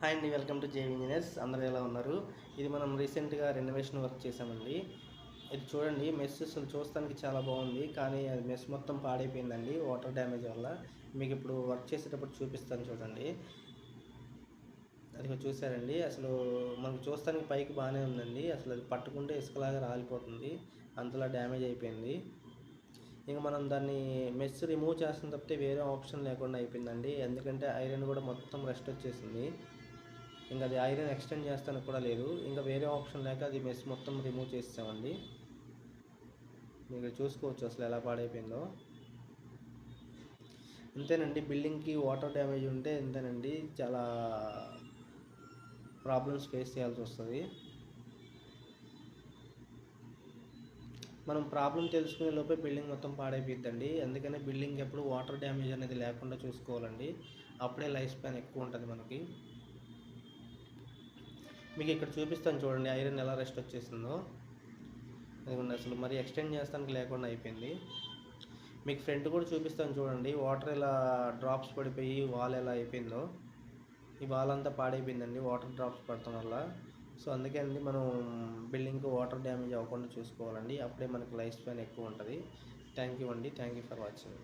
Hi అండి, welcome to JV engineers. అందరూ ఎలా ఉన్నారు? ఇది మనం రీసెంట్గా రెనోవేషన్ వర్క్ చేసామండి. ఇది చూడండి, మెస్ అసలు చూస్తానికి చాలా బాగుంది, కానీ అది మెస్ మొత్తం పాడైపోయిందండి వాటర్ డ్యామేజ్ వల్ల. మీకు ఇప్పుడు వర్క్ చేసేటప్పుడు చూపిస్తాను చూడండి. అది చూసారండి, అసలు మనకు చూస్తానికి పైకి బాగానే ఉందండి, అసలు అది పట్టుకుంటే ఇసుకలాగా రాలిపోతుంది, అంతలా డ్యామేజ్ అయిపోయింది. ఇంక మనం దాన్ని మెస్ రిమూవ్ చేస్తాం తప్పితే వేరే ఆప్షన్ లేకుండా అయిపోయిందండి. ఎందుకంటే ఐరన్ కూడా మొత్తం రెస్ట్ వచ్చేసింది. ఇంకా అది ఐరన్ ఎక్స్టెండ్ చేస్తానికి కూడా లేదు. ఇంకా వేరే ఆప్షన్ లేక అది మెస్ మొత్తం రిమూవ్ చేసామండి. మీరు చూసుకోవచ్చు అసలు ఎలా పాడైపోయిందో. అంతేనండి, బిల్డింగ్కి వాటర్ డ్యామేజ్ ఉంటే అంతేనండి, చాలా ప్రాబ్లమ్స్ ఫేస్ చేయాల్సి వస్తుంది. మనం ప్రాబ్లం తెలుసుకునే లోపే బిల్డింగ్ మొత్తం పాడైపోద్దండి. అందుకనే బిల్డింగ్ ఎప్పుడు వాటర్ డ్యామేజ్ అనేది లేకుండా చూసుకోవాలండి. అప్పుడే లైఫ్ స్పాన్ ఎక్కువ ఉంటుంది మనకి. మీకు ఇక్కడ చూపిస్తాను చూడండి, ఐరన్ ఎలా రెస్ట్ వచ్చేసిందో. అదిగోండి, అసలు మరి ఎక్స్టెండ్ చేస్తానికి లేకుండా అయిపోయింది. మీకు ఫ్రంట్ కూడా చూపిస్తాను చూడండి, వాటర్ ఎలా డ్రాప్స్ పడిపోయి వాల్ ఎలా అయిపోయిందో. ఈ వాల్ అంతా పాడైపోయిందండి వాటర్ డ్రాప్స్ పడటం వల్ల. సో అందుకే అండి, మనం బిల్డింగ్కి వాటర్ డ్యామేజ్ అవ్వకుండా చూసుకోవాలండి. అప్పుడే మనకి లైఫ్ స్పాన్ ఎక్కువ ఉంటుంది. థ్యాంక్ యూ అండి, థ్యాంక్ యూ ఫర్ వాచింగ్.